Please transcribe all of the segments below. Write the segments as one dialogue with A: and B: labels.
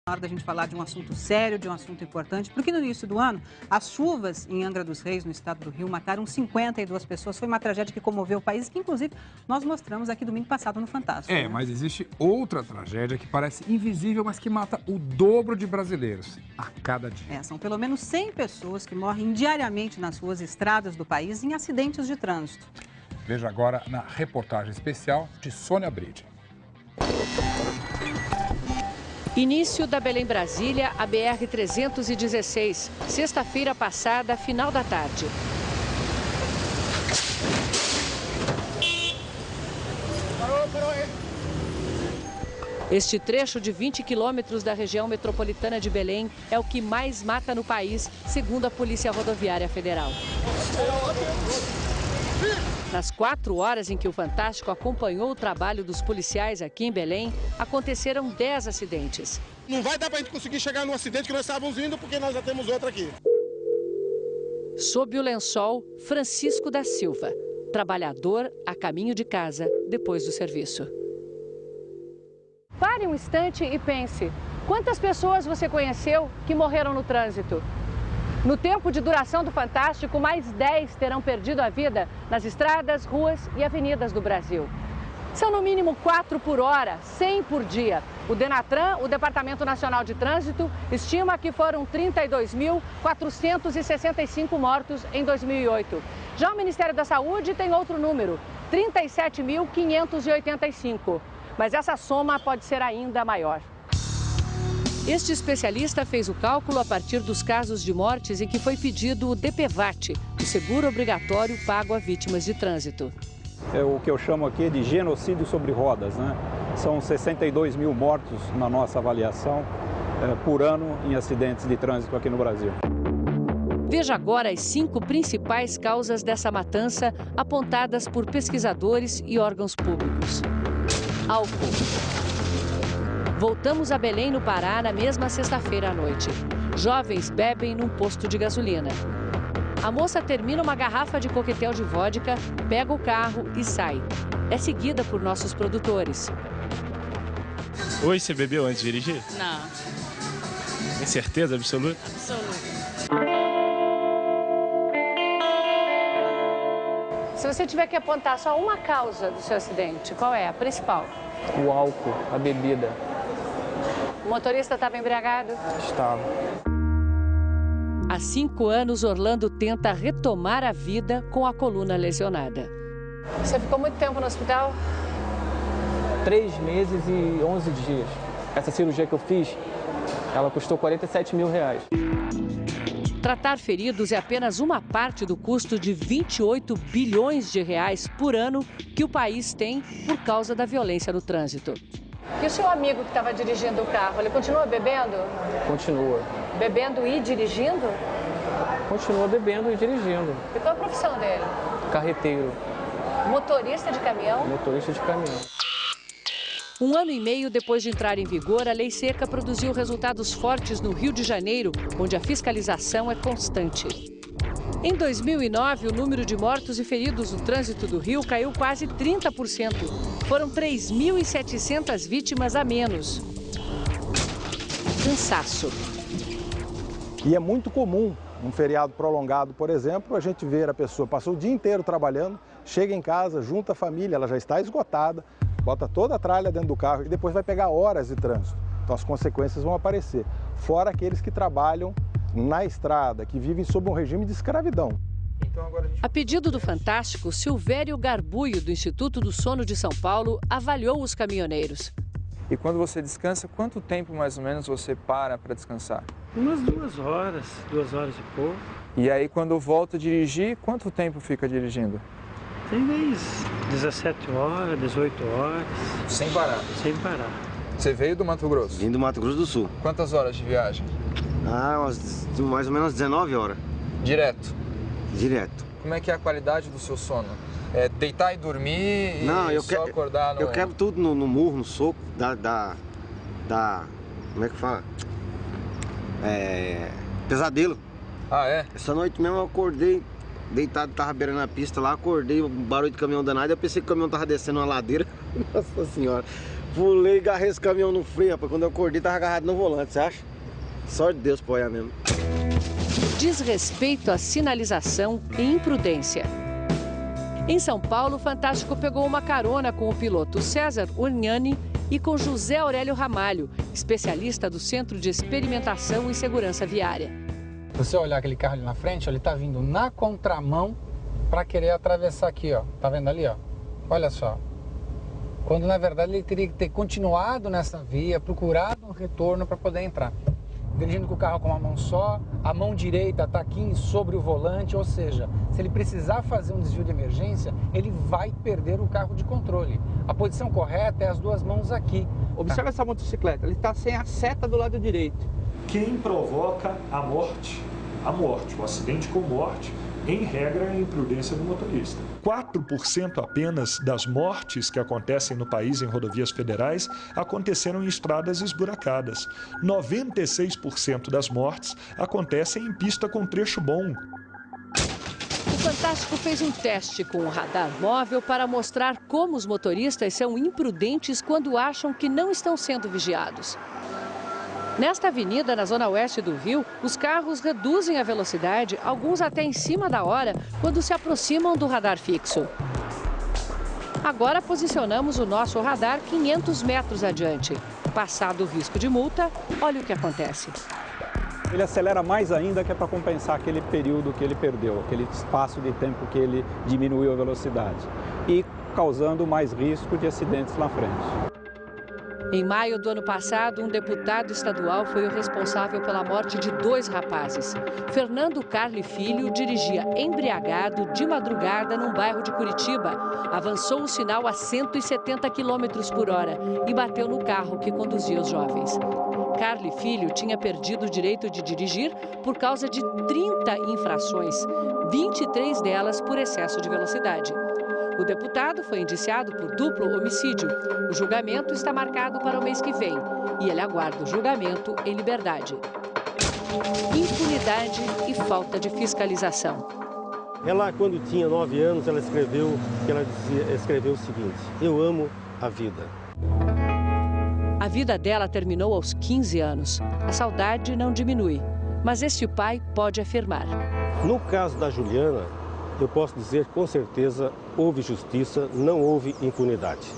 A: Na hora da gente falar de um assunto sério, de um assunto importante, porque no início do ano, as chuvas em Angra dos Reis, no estado do Rio, mataram 52 pessoas. Foi uma tragédia que comoveu o país, que inclusive nós mostramos aqui domingo passado no Fantástico.
B: É, mas existe outra tragédia que parece invisível, mas que mata o dobro de brasileiros a cada dia.
A: São pelo menos 100 pessoas que morrem diariamente nas ruas e estradas do país em acidentes de trânsito.
B: Veja agora na reportagem especial de Sônia Bride.
C: Início da Belém-Brasília, a BR-316, sexta-feira passada, final da tarde. Este trecho de 20 quilômetros da região metropolitana de Belém é o que mais mata no país, segundo a Polícia Rodoviária Federal. Nas 4 horas em que o Fantástico acompanhou o trabalho dos policiais aqui em Belém, aconteceram 10 acidentes.
D: Não vai dar para a gente conseguir chegar no acidente que nós estávamos indo, porque nós já temos outro aqui.
C: Sob o lençol, Francisco da Silva, trabalhador a caminho de casa depois do serviço. Pare um instante e pense, quantas pessoas você conheceu que morreram no trânsito? No tempo de duração do Fantástico, mais 10 terão perdido a vida nas estradas, ruas e avenidas do Brasil. São no mínimo 4 por hora, 100 por dia. O Denatran, o Departamento Nacional de Trânsito, estima que foram 32.465 mortos em 2008. Já o Ministério da Saúde tem outro número, 37.585. Mas essa soma pode ser ainda maior. Este especialista fez o cálculo a partir dos casos de mortes em que foi pedido o DPVAT, o seguro obrigatório pago a vítimas de trânsito.
E: É o que eu chamo aqui de genocídio sobre rodas, né? São 62 mil mortos na nossa avaliação por ano em acidentes de trânsito aqui no Brasil.
C: Veja agora as 5 principais causas dessa matança apontadas por pesquisadores e órgãos públicos. Álcool. Voltamos a Belém, no Pará, na mesma sexta-feira à noite. Jovens bebem num posto de gasolina. A moça termina uma garrafa de coquetel de vodka, pega o carro e sai. É seguida por nossos produtores.
F: Hoje você bebeu antes de dirigir?
G: Não.
F: Tem certeza absoluta?
G: Absoluta.
C: Se você tiver que apontar só uma causa do seu acidente, qual é a principal?
H: O álcool, a bebida.
C: O motorista estava embriagado?
H: Estava.
C: Há 5 anos, Orlando tenta retomar a vida com a coluna lesionada. Você ficou muito tempo no hospital?
H: 3 meses e 11 dias. Essa cirurgia que eu fiz, ela custou R$47 mil.
C: Tratar feridos é apenas uma parte do custo de 28 bilhões de reais por ano que o país tem por causa da violência no trânsito. E o seu amigo que estava dirigindo o carro, ele continua bebendo?
H: Continua.
C: Bebendo e dirigindo?
H: Continua bebendo e dirigindo.
C: E qual a profissão dele?
H: Carreteiro.
C: Motorista de caminhão?
H: Motorista de caminhão.
C: 1 ano e meio depois de entrar em vigor, a Lei Seca produziu resultados fortes no Rio de Janeiro, onde a fiscalização é constante. Em 2009, o número de mortos e feridos no trânsito do Rio caiu quase 30%. Foram 3.700 vítimas a menos. Cansaço.
I: E é muito comum, um feriado prolongado, por exemplo, a gente ver a pessoa passou o dia inteiro trabalhando, chega em casa, junta a família, ela já está esgotada, bota toda a tralha dentro do carro e depois vai pegar horas de trânsito. Então as consequências vão aparecer. Fora aqueles que trabalham na estrada, que vivem sob um regime de escravidão.
C: A pedido do Fantástico, Silvério Garbuio, do Instituto do Sono de São Paulo, avaliou os caminhoneiros.
J: E quando você descansa, quanto tempo mais ou menos você para descansar?
K: Umas 2 horas, 2 horas e pouco.
J: E aí quando volta a dirigir, quanto tempo fica dirigindo?
K: Tem vez 17 horas, 18 horas.
J: Sem parar?
K: Sem parar.
J: Você veio do Mato Grosso?
L: Vim do Mato Grosso do Sul.
J: Quantas horas de viagem?
L: Mais ou menos 19 horas.
J: Direto?
L: Direto.
J: Como é que é a qualidade do seu sono? É deitar e dormir e só acordar no...
L: Eu quebro tudo no murro, no soco, como é que fala? Pesadelo.
J: Ah, é?
L: Essa noite mesmo eu acordei, deitado, tava beirando a pista lá, acordei, barulho de caminhão danado, eu pensei que o caminhão tava descendo uma ladeira. Nossa senhora. Pulei e agarrei esse caminhão no freio, rapaz. Quando eu acordei, tava agarrado no volante, você acha? Sorte de Deus pra olhar mesmo.
C: Desrespeito à sinalização e imprudência. Em São Paulo, o Fantástico pegou uma carona com o piloto César Urgnani e com José Aurélio Ramalho, especialista do Centro de Experimentação e Segurança Viária.
B: Se você olhar aquele carro ali na frente, ele está vindo na contramão para querer atravessar aqui, ó. Tá vendo ali, ó? Olha só. Quando, na verdade, ele teria que ter continuado nessa via, procurado um retorno para poder entrar. Dirigindo com o carro com uma mão só, a mão direita está aqui sobre o volante, ou seja, se ele precisar fazer um desvio de emergência, ele vai perder o carro de controle. A posição correta é as duas mãos aqui.
H: Observe essa motocicleta, ele está sem a seta do lado direito.
G: Quem provoca a morte, o acidente com morte, em regra, é a imprudência do motorista. 4% apenas das mortes que acontecem no país em rodovias federais aconteceram em estradas esburacadas. 96% das mortes acontecem em pista com trecho bom.
C: O Fantástico fez um teste com o radar móvel para mostrar como os motoristas são imprudentes quando acham que não estão sendo vigiados. Nesta avenida, na zona oeste do Rio, os carros reduzem a velocidade, alguns até em cima da hora, quando se aproximam do radar fixo. Agora posicionamos o nosso radar 500 metros adiante. Passado o risco de multa, olha o que acontece.
E: Ele acelera mais ainda, que é para compensar aquele período que ele perdeu, aquele espaço de tempo que ele diminuiu a velocidade e causando mais risco de acidentes na frente.
C: Em maio do ano passado, um deputado estadual foi o responsável pela morte de 2 rapazes. Fernando Carli Filho dirigia embriagado de madrugada num bairro de Curitiba. Avançou o sinal a 170 km por hora e bateu no carro que conduzia os jovens. Carli Filho tinha perdido o direito de dirigir por causa de 30 infrações, 23 delas por excesso de velocidade. O deputado foi indiciado por duplo homicídio. O julgamento está marcado para o mês que vem e ele aguarda o julgamento em liberdade. Impunidade e falta de fiscalização.
M: Ela, quando tinha 9 anos, ela escreveu o seguinte: eu amo a vida.
C: A vida dela terminou aos 15 anos. A saudade não diminui, mas este pai pode afirmar.
M: No caso da Juliana, eu posso dizer com certeza, houve justiça, não houve impunidade.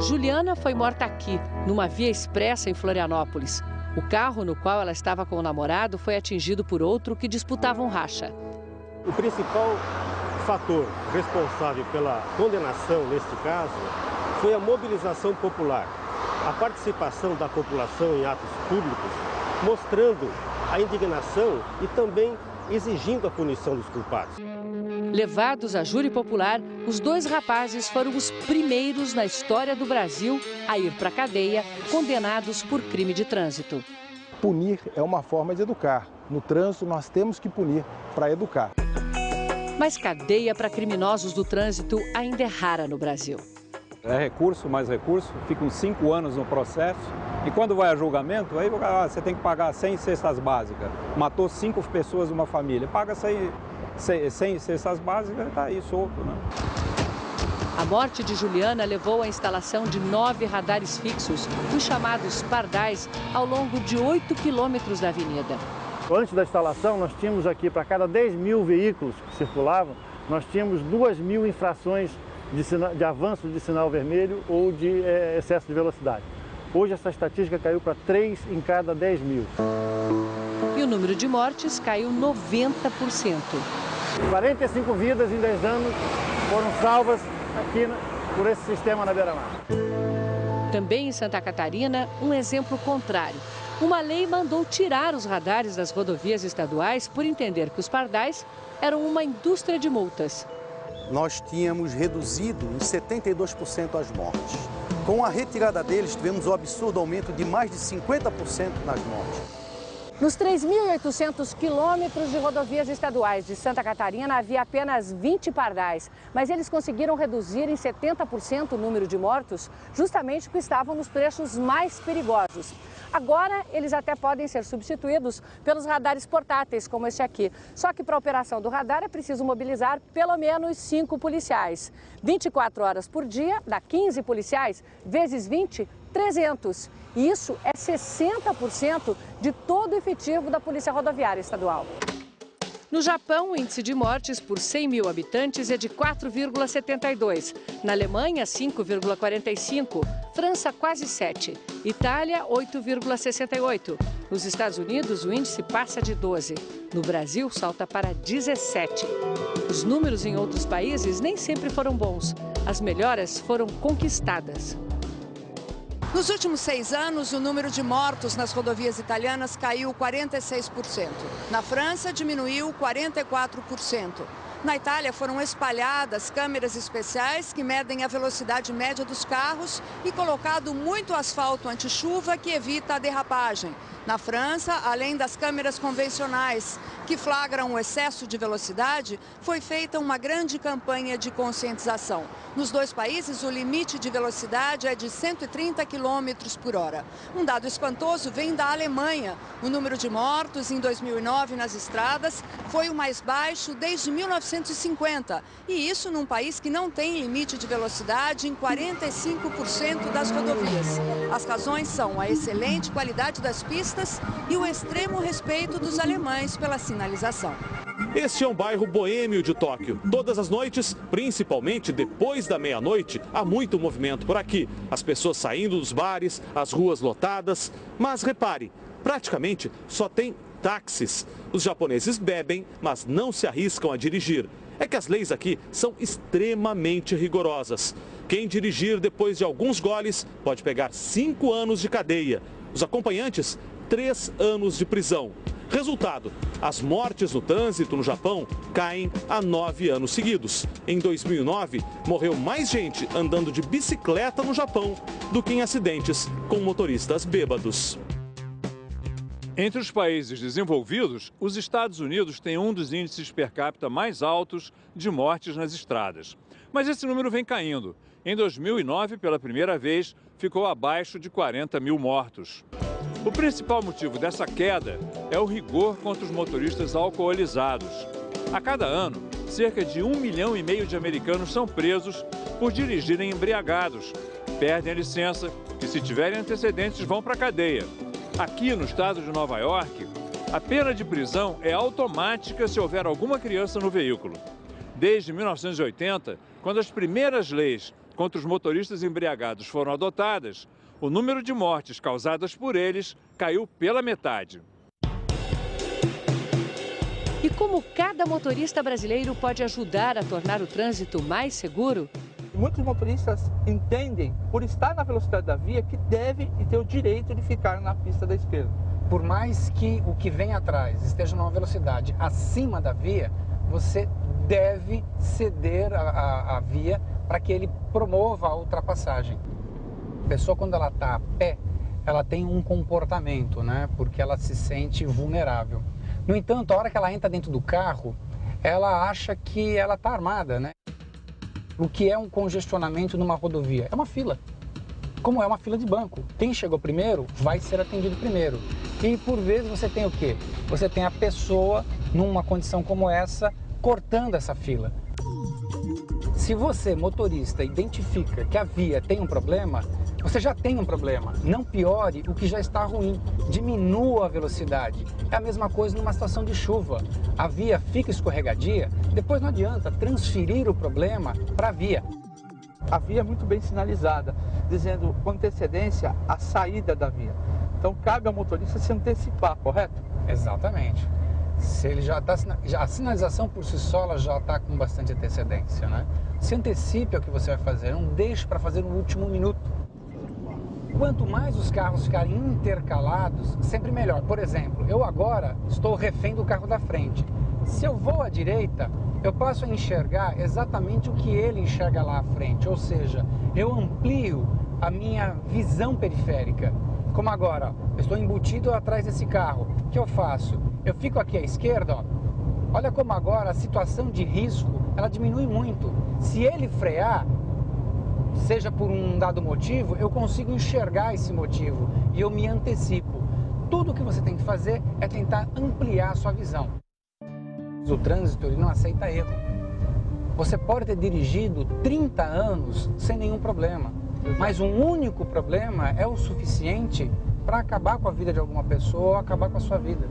C: Juliana foi morta aqui, numa via expressa em Florianópolis. O carro no qual ela estava com o namorado foi atingido por outro que disputava um racha.
M: O principal fator responsável pela condenação neste caso foi a mobilização popular, a participação da população em atos públicos, mostrando a indignação e também exigindo a punição dos culpados.
C: Levados a júri popular, os 2 rapazes foram os primeiros na história do Brasil a ir para a cadeia, condenados por crime de trânsito.
I: Punir é uma forma de educar. No trânsito, nós temos que punir para educar.
C: Mas cadeia para criminosos do trânsito ainda é rara no Brasil.
E: É recurso, mais recurso, ficam 5 anos no processo e quando vai a julgamento, aí você tem que pagar 100 cestas básicas. Matou 5 pessoas numa família, paga 100 cestas básicas e está aí solto, né?
C: A morte de Juliana levou à instalação de 9 radares fixos, os chamados pardais, ao longo de 8 quilômetros da avenida.
N: Antes da instalação, nós tínhamos aqui, para cada 10 mil veículos que circulavam, nós tínhamos 2.000 infrações de avanço de sinal vermelho ou de excesso de velocidade. Hoje essa estatística caiu para 3 em cada 10 mil.
C: E o número de mortes caiu 90%.
N: 45 vidas em 10 anos foram salvas aqui por esse sistema na beira-mar.
C: Também em Santa Catarina, um exemplo contrário. Uma lei mandou tirar os radares das rodovias estaduais por entender que os pardais eram uma indústria de multas.
O: Nós tínhamos reduzido em 72% as mortes. Com a retirada deles, tivemos o absurdo aumento de mais de 50% nas mortes.
C: Nos 3.800 quilômetros de rodovias estaduais de Santa Catarina, havia apenas 20 pardais. Mas eles conseguiram reduzir em 70% o número de mortos, justamente porque estavam nos trechos mais perigosos. Agora, eles até podem ser substituídos pelos radares portáteis, como este aqui. Só que para a operação do radar é preciso mobilizar pelo menos 5 policiais. 24 horas por dia, dá 15 policiais, vezes 20, 300. E isso é 60% de todo o efetivo da Polícia Rodoviária Estadual. No Japão, o índice de mortes por 100 mil habitantes é de 4,72. Na Alemanha, 5,45. França, quase 7. Itália, 8,68. Nos Estados Unidos, o índice passa de 12. No Brasil, salta para 17. Os números em outros países nem sempre foram bons. As melhoras foram conquistadas.
P: Nos últimos 6 anos, o número de mortos nas rodovias italianas caiu 46%. Na França, diminuiu 44%. Na Itália, foram espalhadas câmeras especiais que medem a velocidade média dos carros e colocado muito asfalto anti-chuva que evita a derrapagem. Na França, além das câmeras convencionais que flagram o excesso de velocidade, foi feita uma grande campanha de conscientização. Nos 2 países, o limite de velocidade é de 130 km por hora. Um dado espantoso vem da Alemanha. O número de mortos em 2009 nas estradas foi o mais baixo desde 1950. E isso num país que não tem limite de velocidade em 45% das rodovias. As razões são a excelente qualidade das pistas e o extremo respeito dos alemães pela sinalização.
Q: Este é um bairro boêmio de Tóquio. Todas as noites, principalmente depois da meia-noite, há muito movimento por aqui. As pessoas saindo dos bares, as ruas lotadas. Mas repare, praticamente só tem táxis. Os japoneses bebem, mas não se arriscam a dirigir. É que as leis aqui são extremamente rigorosas. Quem dirigir depois de alguns goles pode pegar 5 anos de cadeia. Os acompanhantes, 3 anos de prisão. Resultado, as mortes no trânsito no Japão caem há 9 anos seguidos. Em 2009, morreu mais gente andando de bicicleta no Japão do que em acidentes com motoristas bêbados.
R: Entre os países desenvolvidos, os Estados Unidos têm um dos índices per capita mais altos de mortes nas estradas. Mas esse número vem caindo. Em 2009, pela primeira vez, ficou abaixo de 40 mil mortos. O principal motivo dessa queda é o rigor contra os motoristas alcoolizados. A cada ano, cerca de 1,5 milhão de americanos são presos por dirigirem embriagados. Perdem a licença e, se tiverem antecedentes, vão para a cadeia. Aqui no estado de Nova York, a pena de prisão é automática se houver alguma criança no veículo. Desde 1980, quando as primeiras leis contra os motoristas embriagados foram adotadas, o número de mortes causadas por eles caiu pela metade.
C: E como cada motorista brasileiro pode ajudar a tornar o trânsito mais seguro?
S: Muitos motoristas entendem, por estar na velocidade da via, que deve e tem o direito de ficar na pista da esquerda.
B: Por mais que o que vem atrás esteja numa velocidade acima da via, você deve ceder a via para que ele promova a ultrapassagem. A pessoa, quando ela está a pé, ela tem um comportamento, né? Porque ela se sente vulnerável. No entanto, a hora que ela entra dentro do carro, ela acha que ela está armada, né? O que é um congestionamento numa rodovia? É uma fila. Como é uma fila de banco. Quem chegou primeiro vai ser atendido primeiro. E por vezes você tem o quê? Você tem a pessoa, numa condição como essa, cortando essa fila. Se você, motorista, identifica que a via tem um problema, você já tem um problema. Não piore o que já está ruim. Diminua a velocidade. É a mesma coisa numa situação de chuva. A via fica escorregadia, depois não adianta transferir o problema para a via.
S: A via é muito bem sinalizada, dizendo com antecedência a saída da via. Então cabe ao motorista se antecipar, correto?
B: Exatamente. Se ele já está, a sinalização por si só ela já está com bastante antecedência, né? Se antecipe ao que você vai fazer, não deixe para fazer no último minuto. Quanto mais os carros ficarem intercalados, sempre melhor. Por exemplo, eu agora estou refém do carro da frente. Se eu vou à direita, eu passo a enxergar exatamente o que ele enxerga lá à frente. Ou seja, eu amplio a minha visão periférica. Como agora, eu estou embutido atrás desse carro. O que eu faço? Eu fico aqui à esquerda, ó. Olha como agora a situação de risco, ela diminui muito. Se ele frear, seja por um dado motivo, eu consigo enxergar esse motivo e eu me antecipo. Tudo o que você tem que fazer é tentar ampliar a sua visão. O trânsito ele não aceita erro. Você pode ter dirigido 30 anos sem nenhum problema, mas um único problema é o suficiente para acabar com a vida de alguma pessoa ou acabar com a sua vida.